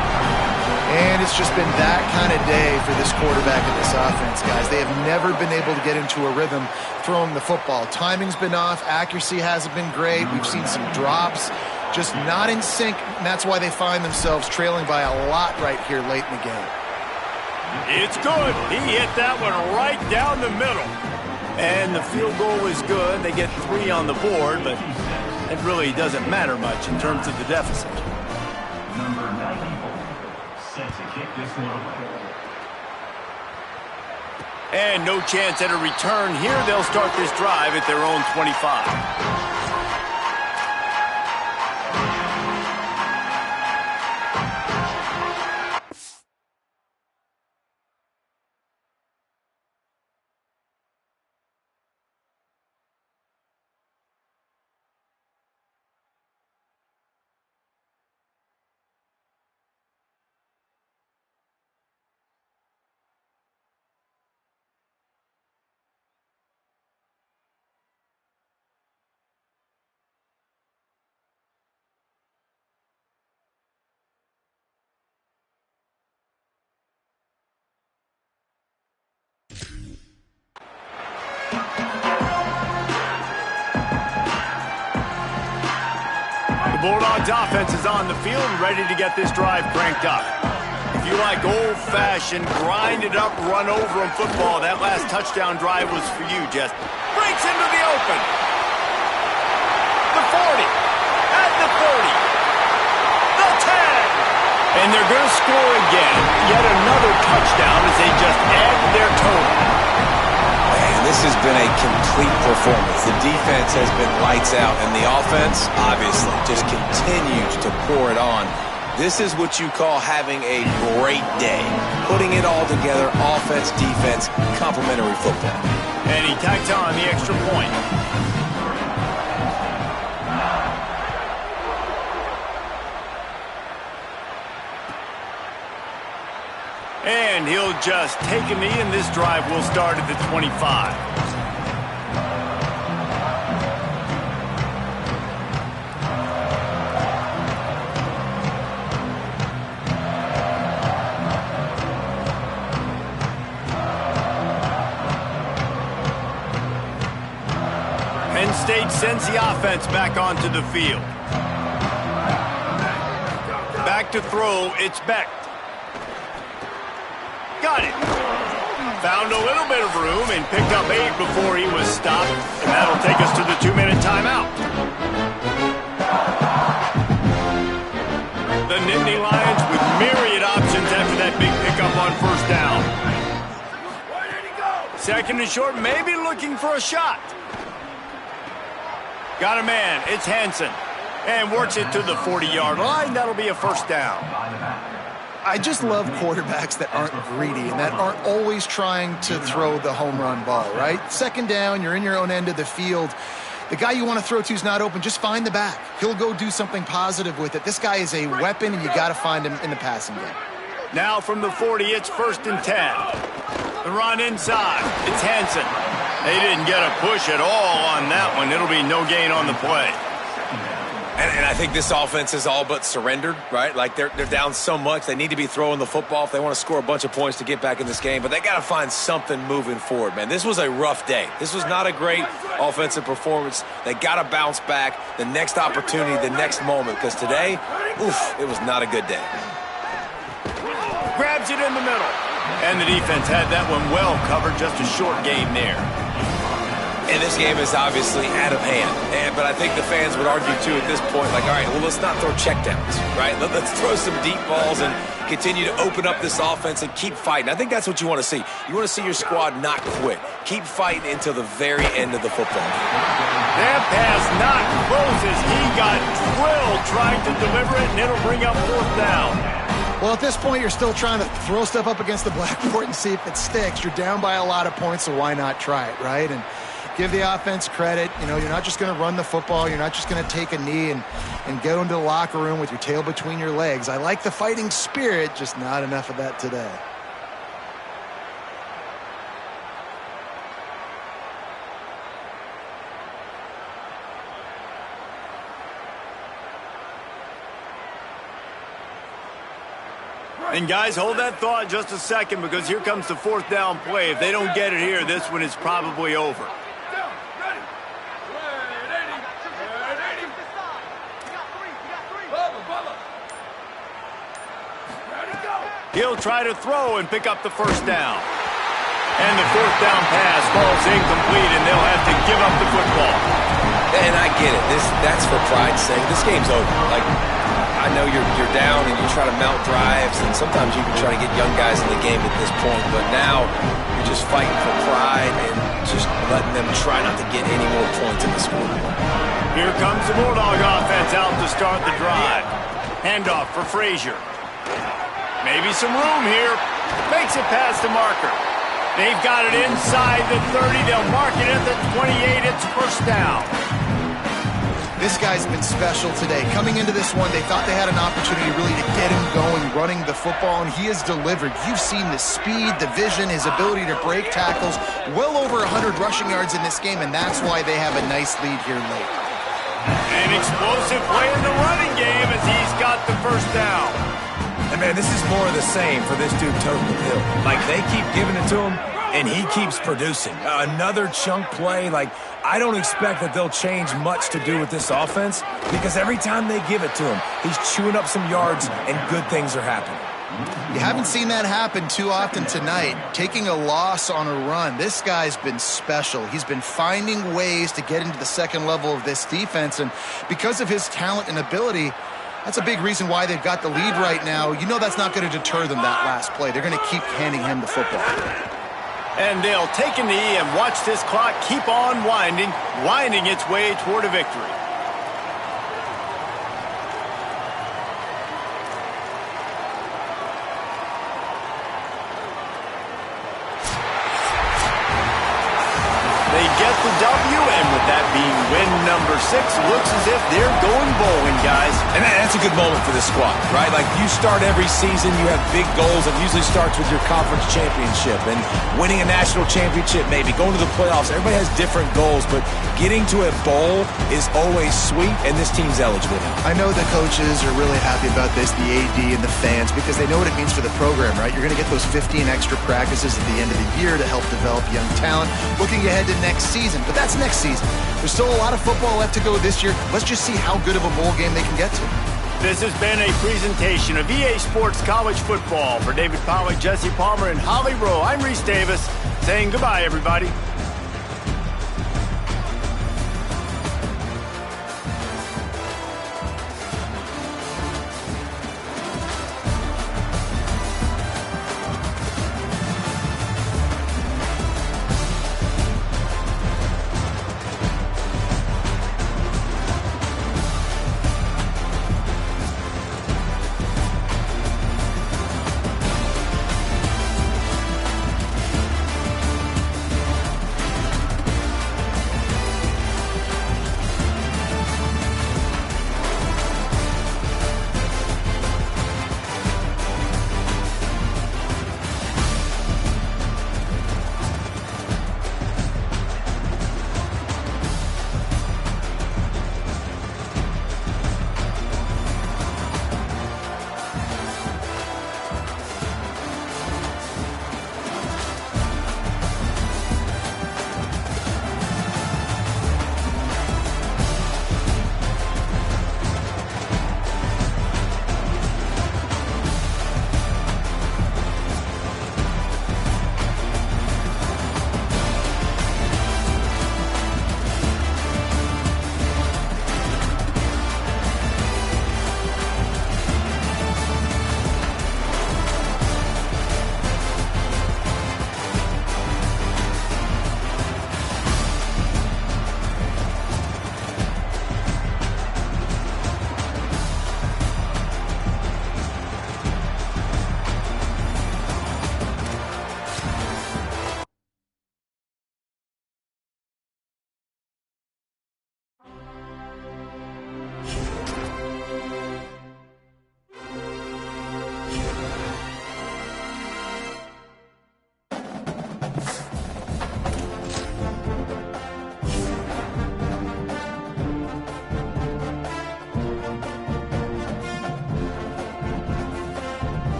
And it's just been that kind of day for this quarterback and this offense, guys. They have never been able to get into a rhythm throwing the football. Timing's been off. Accuracy hasn't been great. We've seen some drops. Just not in sync, and that's why they find themselves trailing by a lot right here late in the game. It's good. He hit that one right down the middle. And the field goal is good. They get 3 on the board, but it really doesn't matter much in terms of the deficit. Number 94, set to kick this one away. And no chance at a return here. They'll start this drive at their own 25. Bulldogs offense is on the field and ready to get this drive cranked up. If you like old-fashioned, grind-it-up, run-over-'em football, that last touchdown drive was for you, Jess. Breaks into the open. The 40. At the 30. The 10. And they're going to score again. Yet another touchdown as they just add to their total. This has been a complete performance. The defense has been lights out, and the offense, obviously, just continues to pour it on. This is what you call having a great day. Putting it all together, offense, defense, complementary football. And he tacks on the extra point. And he'll just take a knee, and this drive will start at the 25. Penn State sends the offense back onto the field. Back to throw, it's Beck. Got it. Found a little bit of room and picked up 8 before he was stopped. And that'll take us to the 2-minute timeout. The Nittany Lions with myriad options after that big pickup on first down. Where did he go? Second and short, maybe looking for a shot. Got a man, it's Hansen. And works it to the 40-yard line. That'll be a first down. I just love quarterbacks that aren't greedy and that aren't always trying to throw the home run ball, right? Second down, you're in your own end of the field. The guy you want to throw to is not open. Just find the back. He'll go do something positive with it. This guy is a weapon, and you got to find him in the passing game. Now from the 40, it's 1st and 10. The run inside. It's Hansen. They didn't get a push at all on that one. It'll be no gain on the play. And I think this offense is all but surrendered, right? Like they're down so much. They need to be throwing the football if they want to score a bunch of points to get back in this game. But they got to find something moving forward, man. This was a rough day. This was not a great offensive performance. They got to bounce back the next opportunity, the next moment. Because today, it was not a good day. Grabs it in the middle. And the defense had that one well covered. Just a short gain there. And this game is obviously out of hand. But I think the fans would argue, too, at this point, like, all right, well, let's not throw checkdowns, right? Let's throw some deep balls and continue to open up this offense and keep fighting. I think that's what you want to see. You want to see your squad not quit. Keep fighting until the very end of the football game. That pass not closes. He got drilled trying to deliver it, and it'll bring up 4th down. Well, at this point, you're still trying to throw stuff up against the blackboard and see if it sticks. You're down by a lot of points, so why not try it, right? And give the offense credit. You know, you're not just going to run the football. You're not just going to take a knee and go into the locker room with your tail between your legs. I like the fighting spirit, just not enough of that today. And guys, hold that thought just a second, because here comes the 4th down play. If they don't get it here, this one is probably over. He'll try to throw and pick up the 1st down. And the 4th down pass falls incomplete, and they'll have to give up the football. And I get it. That's for pride's sake. This game's over. Like, I know you're down and you try to mount drives, and sometimes you can try to get young guys in the game at this point. But now you're just fighting for pride and just letting them try not to get any more points in the scoreboard. Here comes the Bulldog offense out to start the drive. Handoff for Frazier. Maybe some room here. Makes it past the marker. They've got it inside the 30. They'll mark it at the 28. It's 1st down. This guy's been special today. Coming into this one, they thought they had an opportunity really to get him going, running the football, and he has delivered. You've seen the speed, the vision, his ability to break tackles. Well over 100 rushing yards in this game, and that's why they have a nice lead here late. An explosive play in the running game as he's got the 1st down. And, man, this is more of the same for this dude toting the pill. Like, they keep giving it to him, and he keeps producing. Another chunk play. Like, I don't expect that they'll change much to do with this offense, because every time they give it to him, he's chewing up some yards, and good things are happening. You haven't seen that happen too often tonight. Taking a loss on a run. This guy's been special. He's been finding ways to get into the second level of this defense, and because of his talent and ability, that's a big reason why they've got the lead right now. You know that's not going to deter them, that last play. They're going to keep handing him the football. And they'll take a knee and watch this clock keep on winding its way toward a victory. They get the W, and with that being win number 6, looks as if they're going bowling, guys. And that's a good moment for this squad, right? Like, you start every season, you have big goals. It usually starts with your conference championship and winning a national championship, maybe going to the playoffs. Everybody has different goals, but getting to a bowl is always sweet, and this team's eligible now. I know the coaches are really happy about this, the AD and the fans, because they know what it means for the program, right? You're going to get those 15 extra practices at the end of the year to help develop young talent. Looking ahead to next season, but that's next season. There's still a lot of football left to go this year. Let's just see how good of a bowl game they can get to. This has been a presentation of EA Sports College Football. For David Pollack, Jesse Palmer, and Holly Rowe, I'm Reese Davis, saying goodbye, everybody.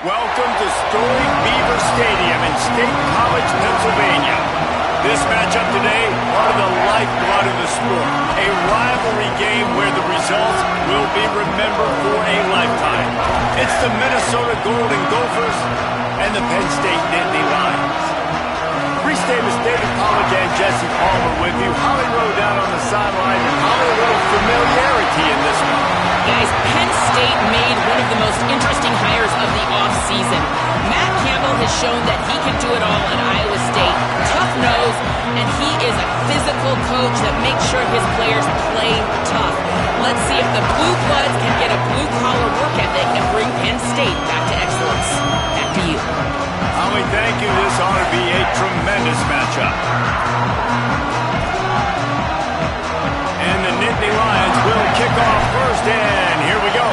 Welcome to storied Beaver Stadium in State College, Pennsylvania. This matchup today, part of the lifeblood of the sport. A rivalry game where the results will be remembered for a lifetime. It's the Minnesota Golden Gophers and the Penn State Nittany Lions. Reese Davis, David Pollack, and Jesse Palmer with you. Holly Rowe down on the sideline, and Holly, a little familiarity in this one. Guys, Penn State made one of the most interesting hires of the offseason. Matt Campbell has shown that he can do it all at Iowa State. Tough nose, and he is a physical coach that makes sure his players play tough. Let's see if the Blue Bloods can get a blue-collar work ethic and bring Penn State back to excellence. Back to you. Holly, thank you. This ought to be a tremendous matchup. And the Nittany Lions will kick off first, and here we go.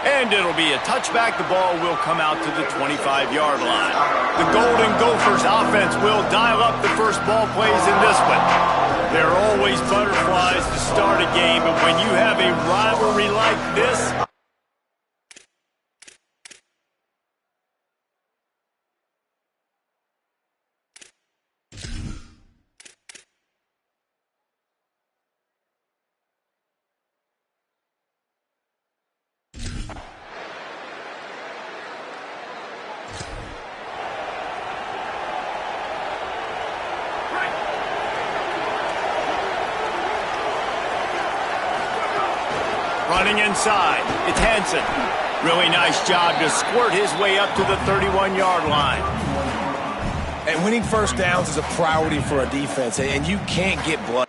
And it'll be a touchback. The ball will come out to the 25-yard line. The Golden Gophers offense will dial up the first ball plays in this one. There are always butterflies to start a game, but when you have a rivalry like this... Running inside, it's Hansen. Really nice job to squirt his way up to the 31-yard line. And winning first downs is a priority for a defense, and you can't get blood.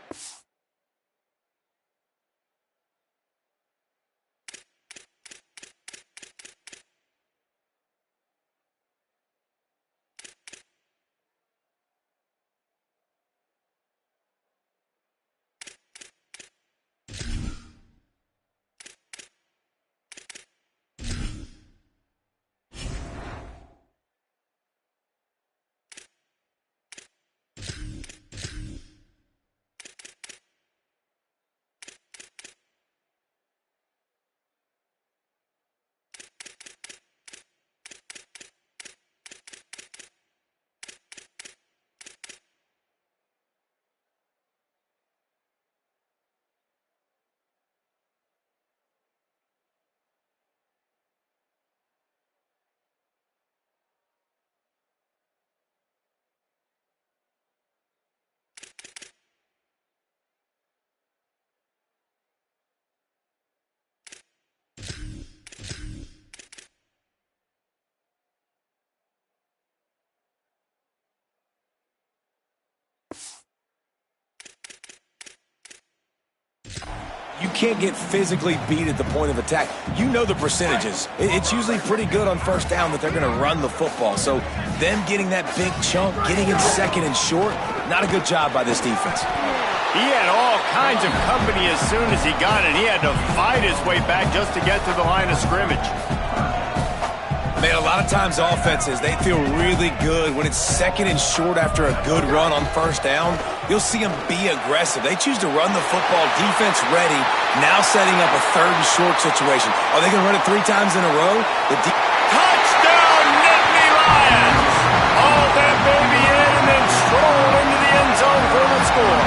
You can't get physically beat at the point of attack. You know the percentages. It's usually pretty good on first down that they're going to run the football. So them getting that big chunk, getting in second and short, not a good job by this defense. He had all kinds of company as soon as he got it. He had to fight his way back just to get to the line of scrimmage. Man, a lot of times offenses, they feel really good when it's second and short after a good run on first down. You'll see them be aggressive. They choose to run the football, defense ready, now setting up a third and short situation. Are they going to run it 3 times in a row? Touchdown, Nittany Lions! Haul that baby in and then stroll into the end zone for the score.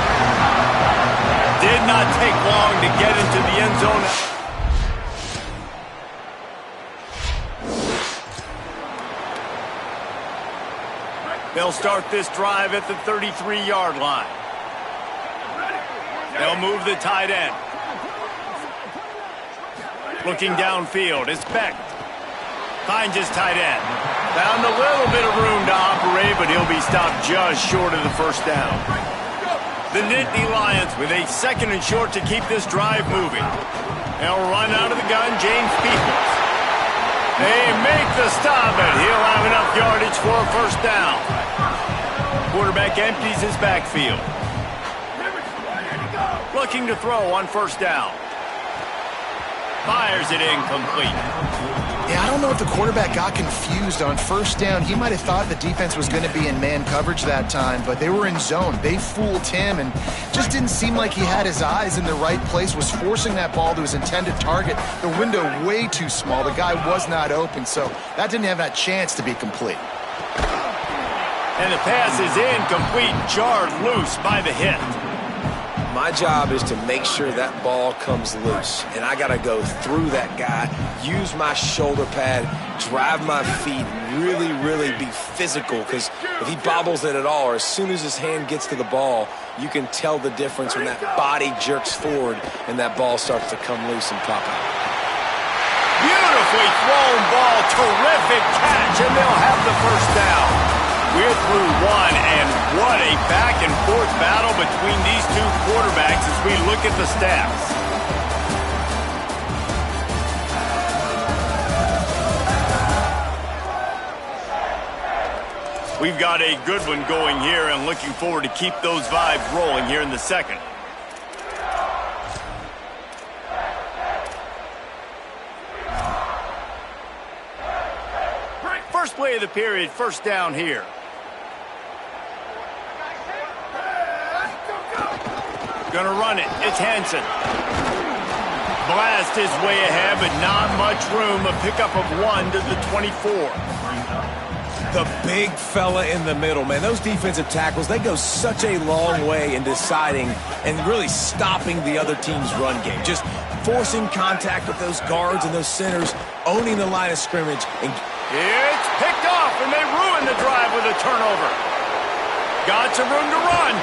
Did not take long to get into the end zone. They'll start this drive at the 33-yard line. They'll move the tight end. Looking downfield, it's Beck. Finds his tight end. Found a little bit of room to operate, but he'll be stopped just short of the first down. The Nittany Lions with a second and short to keep this drive moving. They'll run out of the gun, James Peoples. They make the stop, and he'll have enough yardage for a first down. Quarterback empties his backfield. Looking to throw on first down. Fires it incomplete. Yeah, I don't know if the quarterback got confused on first down. He might have thought the defense was going to be in man coverage that time, but they were in zone. They fooled him and just didn't seem like he had his eyes in the right place, was forcing that ball to his intended target. The window way too small. The guy was not open, so that didn't have that chance to be complete. And the pass is incomplete, jarred loose by the hit. My job is to make sure that ball comes loose, and I got to go through that guy, use my shoulder pad, drive my feet, really, really be physical, because if he bobbles it at all, or as soon as his hand gets to the ball, you can tell the difference when that body jerks forward and that ball starts to come loose and pop out. Beautifully thrown ball, terrific catch, and they'll have the first down. We're through one, and what a back-and-forth battle between these two quarterbacks as we look at the stats. We've got a good one going here, and looking forward to keep those vibes rolling here in the second. First play of the period, first down here. Gonna run it. It's Hansen. Blast his way ahead, but not much room. A pickup of 1 to the 24. The big fella in the middle, man. Those defensive tackles, they go such a long way in deciding and really stopping the other team's run game. Just forcing contact with those guards and those centers, owning the line of scrimmage. And it's picked off, and they ruin the drive with a turnover. Got some room to run.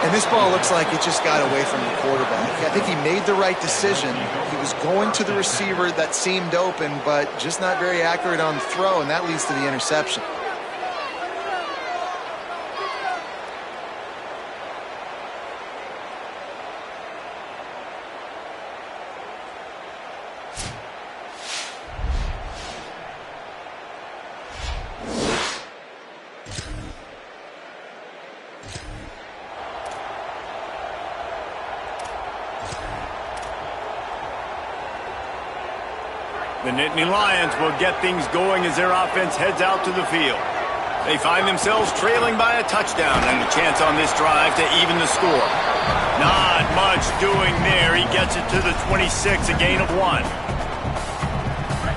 And this ball looks like it just got away from the quarterback. I think he made the right decision. He was going to the receiver that seemed open, but just not very accurate on the throw, and that leads to the interception. The Nittany Lions will get things going as their offense heads out to the field. They find themselves trailing by a touchdown and a chance on this drive to even the score. Not much doing there. He gets it to the 26, a gain of 1.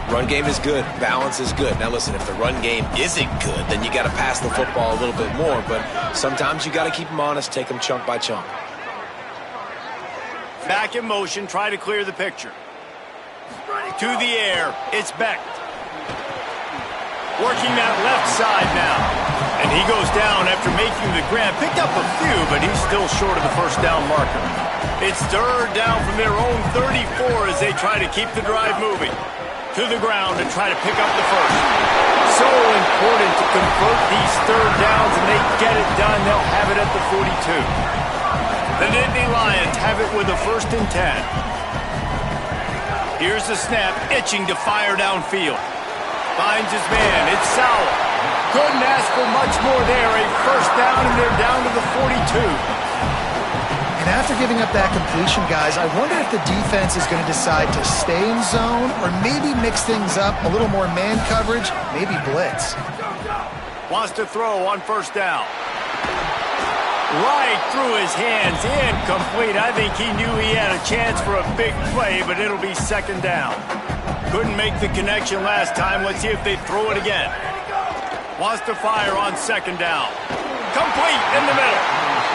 Run game is good. Balance is good. Now listen, if the run game isn't good, then you got to pass the football a little bit more. But sometimes you got to keep them honest, take them chunk by chunk. Back in motion, try to clear the picture. To the air, it's Becht. Working that left side now. And he goes down after making the grab. Picked up a few, but he's still short of the first down marker. It's third down from their own 34 as they try to keep the drive moving. To the ground and try to pick up the first. So important to convert these third downs, and they get it done. They'll have it at the 42. The Nittany Lions have it with a 1st and 10. Here's the snap, itching to fire downfield. Finds his man, it's Sowell. Couldn't ask for much more there. A first down, and they're down to the 42. And after giving up that completion, guys, I wonder if the defense is going to decide to stay in zone or maybe mix things up, a little more man coverage, maybe blitz. Wants to throw on first down. Right through his hands, incomplete. I think he knew he had a chance for a big play, but it'll be second down. Couldn't make the connection last time. Let's see if they throw it again. Wants to fire on second down. Complete in the middle.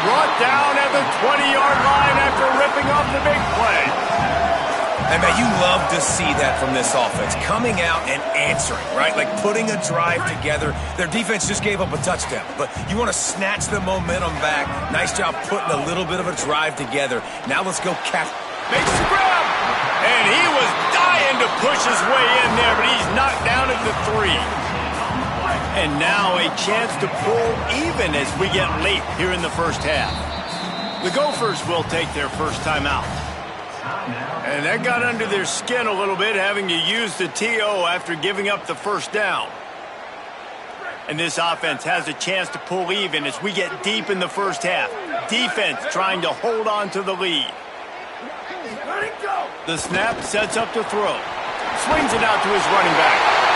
Brought down at the 20-yard line after ripping off the big play. And man, you love to see that from this offense. Coming out and answering, right? Like putting a drive together. Their defense just gave up a touchdown, but you want to snatch the momentum back. Nice job putting a little bit of a drive together. Now let's go catch. Makes the grab. And he was dying to push his way in there, but he's knocked down at the 3. And now a chance to pull even as we get late here in the first half. The Gophers will take their first time out. And that got under their skin a little bit, having to use the TO after giving up the first down. And this offense has a chance to pull even as we get deep in the first half. Defense trying to hold on to the lead. The snap sets up to throw. Swings it out to his running back.